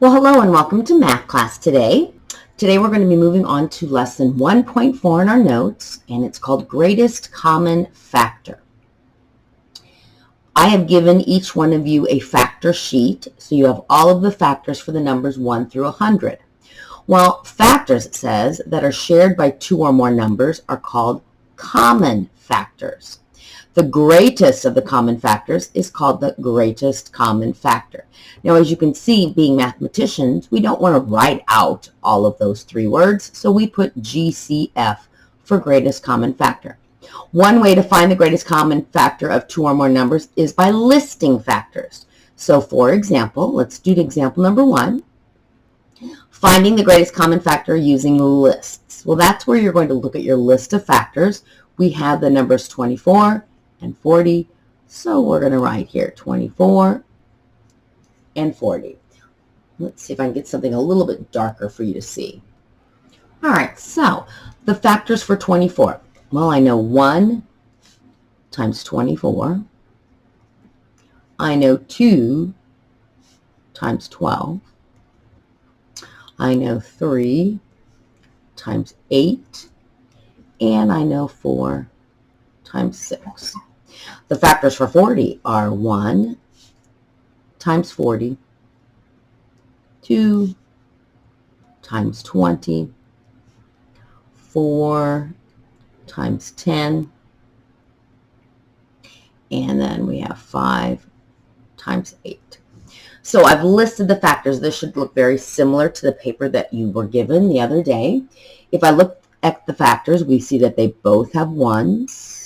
Well, hello and welcome to math class today. Today we're going to be moving on to lesson 1.4 in our notes, and it's called Greatest Common Factor. I have given each one of you a factor sheet, so you have all of the factors for the numbers 1 through 100. Well, factors, it says, that are shared by two or more numbers are called common factors. The greatest of the common factors is called the greatest common factor. Now, as you can see, being mathematicians, we don't want to write out all of those three words, so we put GCF for greatest common factor. One way to find the greatest common factor of two or more numbers is by listing factors. So, for example, let's do example number 1. Finding the greatest common factor using lists. Well, that's where you're going to look at your list of factors. We have the numbers 24 and 40, so we're going to write here 24 and 40. Let's see if I can get something a little bit darker for you to see. All right, so the factors for 24. Well, I know 1 times 24. I know 2 times 12. I know 3 times 8. And I know 4 times 6. The factors for 40 are 1 times 40, 2 times 20, 4 times 10, and then we have 5 times 8. So I've listed the factors. This should look very similar to the paper that you were given the other day. If I look at the factors, we see that they both have 1s,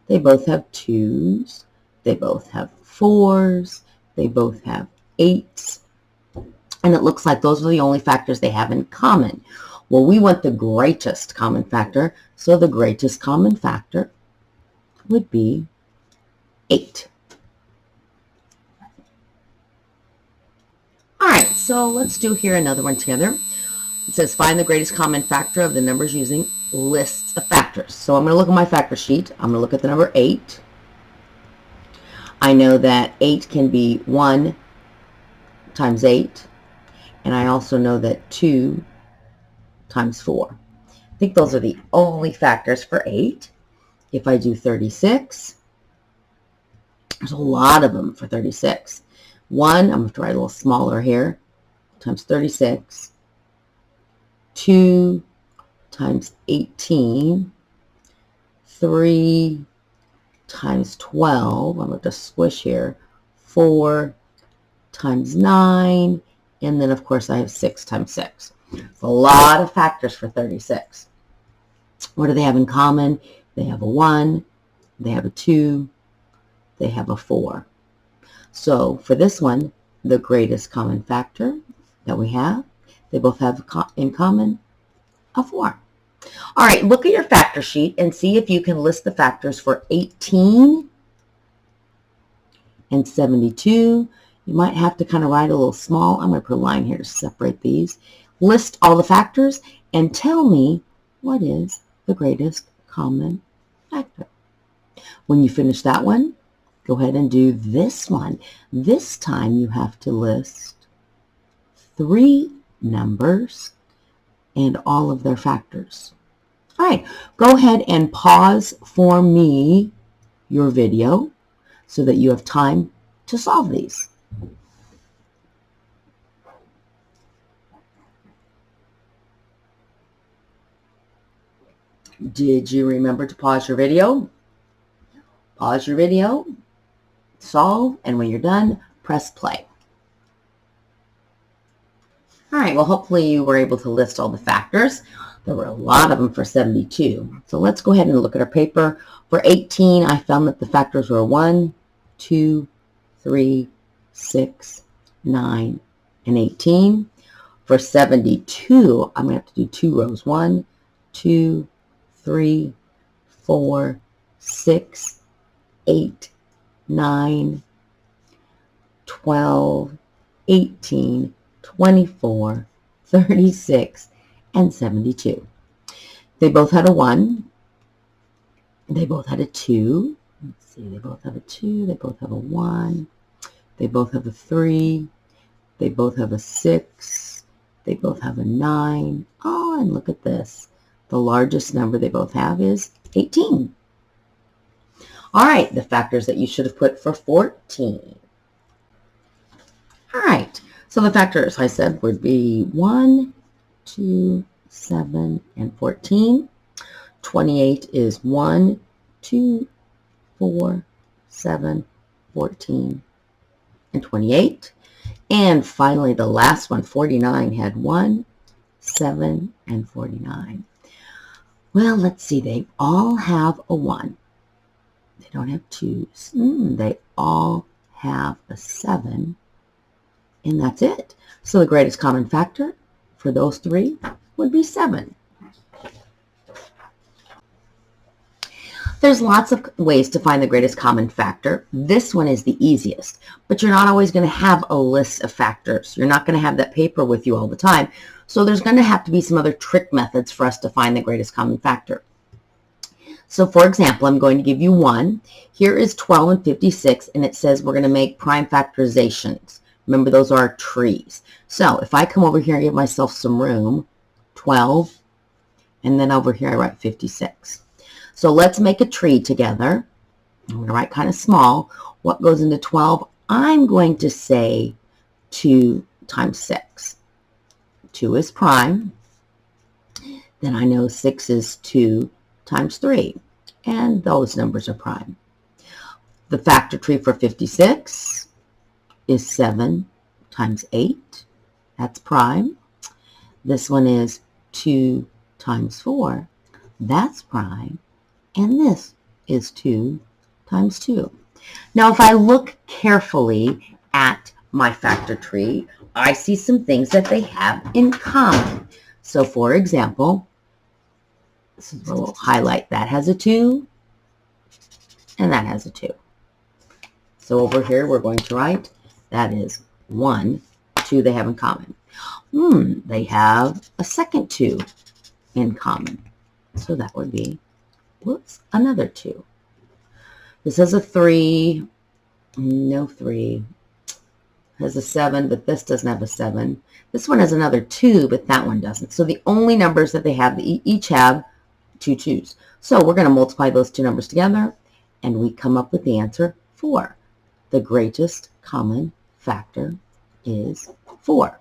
they both have 2s, they both have 4s, they both have 8s, and it looks like those are the only factors they have in common. Well, we want the greatest common factor, so the greatest common factor would be 8. All right, so let's do here another one together. It says find the greatest common factor of the numbers using lists of factors. So I'm going to look at my factor sheet. I'm going to look at the number 8. I know that 8 can be 1 times 8, and I also know that 2 times 4. I think those are the only factors for 8. If I do 36, there's a lot of them for 36. 1, I'm going to write a little smaller here, times 36. 2 times 18. 3 times 12. I'm going to squish here. 4 times 9. And then, of course, I have 6 times 6. It's a lot of factors for 36. What do they have in common? They have a 1. They have a 2. They have a 4. So for this one, the greatest common factor that we have, they both have in common a 4. All right, look at your factor sheet and see if you can list the factors for 18 and 72. You might have to kind of write a little small. I'm going to put a line here to separate these. List all the factors and tell me what is the greatest common factor. When you finish that one, go ahead and do this one. This time you have to list 3 numbers and all of their factors. All right, go ahead and pause for me your video so that you have time to solve these. Did you remember to pause your video? Pause your video, solve, and when you're done, press play. All right, well, hopefully you were able to list all the factors. There were a lot of them for 72. So let's go ahead and look at our paper. For 18, I found that the factors were 1, 2, 3, 6, 9, and 18. For 72, I'm going to have to do 2 rows. 1, 2, 3, 4, 6, 8, 9, 12, 18, 24, 36, and 72. They both had a 1. They both had a 2. Let's see, they both have a 2. They both have a 1. They both have a 3. They both have a 6. They both have a 9. Oh, and look at this. The largest number they both have is 18. All right, the factors that you should have put for 14. All right, so the factors I said would be 1, 2, 7, and 14. 28 is 1, 2, 4, 7, 14, and 28. And finally, the last one, 49, had 1, 7, and 49. Well, let's see. They all have a 1. They don't have 2s. They all have a 7. And that's it. So the greatest common factor for those 3 would be 7. There's lots of ways to find the greatest common factor. This one is the easiest, but you're not always going to have a list of factors. You're not going to have that paper with you all the time. So there's going to have to be some other trick methods for us to find the greatest common factor. So for example, I'm going to give you one. Here is 12 and 56, and it says we're going to make prime factorizations. Remember, those are trees. So if I come over here and give myself some room, 12, and then over here I write 56. So let's make a tree together. I'm going to write kind of small. What goes into 12? I'm going to say 2 times 6. 2 is prime. Then I know 6 is 2 times 3. And those numbers are prime. The factor tree for 56 is 7 times 8. That's prime. This one is 2 times 4. That's prime. And this is 2 times 2. Now, if I look carefully at my factor tree, I see some things that they have in common. So, for example, this is where we'll highlight. That has a 2, and that has a 2. So over here, we're going to write that is 1, 2 they have in common. They have a second 2 in common. So that would be, whoops, another 2. This has a 3, no 3. Has a 7, but this doesn't have a 7. This one has another 2, but that one doesn't. So the only numbers that they have, they each have 2 2s. So we're going to multiply those 2 numbers together, and we come up with the answer 4. The greatest common factor is 4.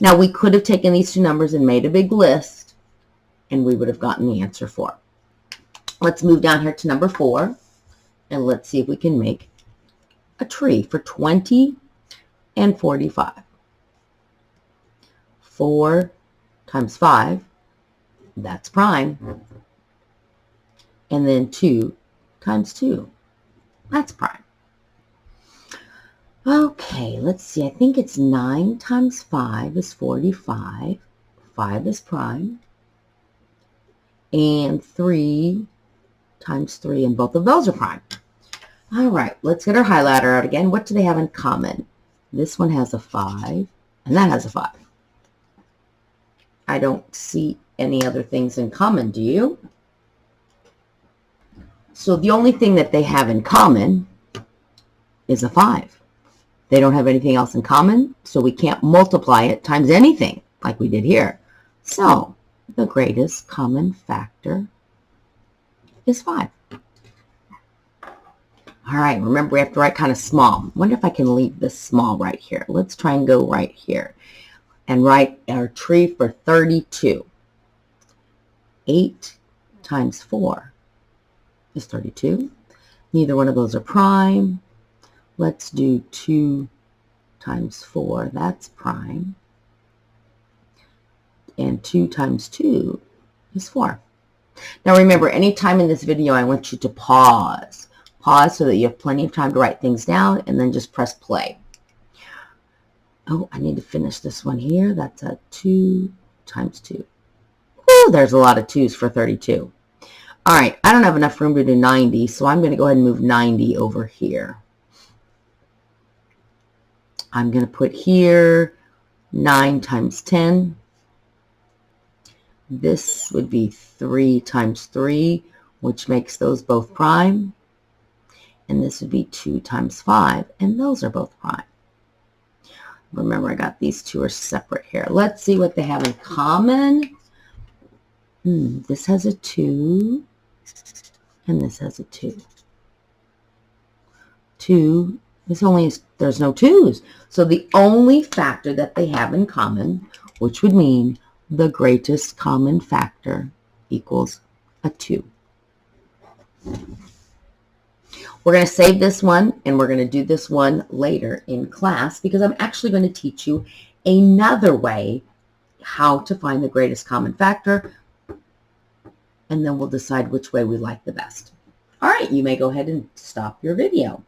Now, we could have taken these 2 numbers and made a big list, and we would have gotten the answer 4. Let's move down here to number 4, and let's see if we can make a tree for 20 and 45. 4 times 5, that's prime. And then 2 times 2, that's prime. Okay, let's see. I think it's 9 times 5 is 45. 5 is prime. And 3 times 3, and both of those are prime. All right, let's get our highlighter out again. What do they have in common? This one has a 5, and that has a 5. I don't see any other things in common, do you? So the only thing that they have in common is a 5. They don't have anything else in common, so we can't multiply it times anything like we did here. So the greatest common factor is 5. All right, remember we have to write kind of small. I wonder if I can leave this small right here. Let's try and go right here and write our tree for 32. 8 times 4 is 32. Neither one of those are prime. Let's do 2 times 4. That's prime. And 2 times 2 is 4. Now remember, anytime in this video, I want you to pause. Pause so that you have plenty of time to write things down, and then just press play. Oh, I need to finish this one here. That's a 2 times 2. Woo, there's a lot of 2's for 32. All right, I don't have enough room to do 90, so I'm going to go ahead and move 90 over here. I'm going to put here 9 times 10. This would be 3 times 3, which makes those both prime. And this would be 2 times 5, and those are both prime. Remember, I got these two are separate here. Let's see what they have in common. This has a 2, and this has a 2. 2, there's no 2's. So the only factor that they have in common, which would mean the greatest common factor, equals a 2. We're going to save this one, and we're going to do this one later in class because I'm actually going to teach you another way how to find the greatest common factor, and then we'll decide which way we like the best. All right, you may go ahead and stop your video.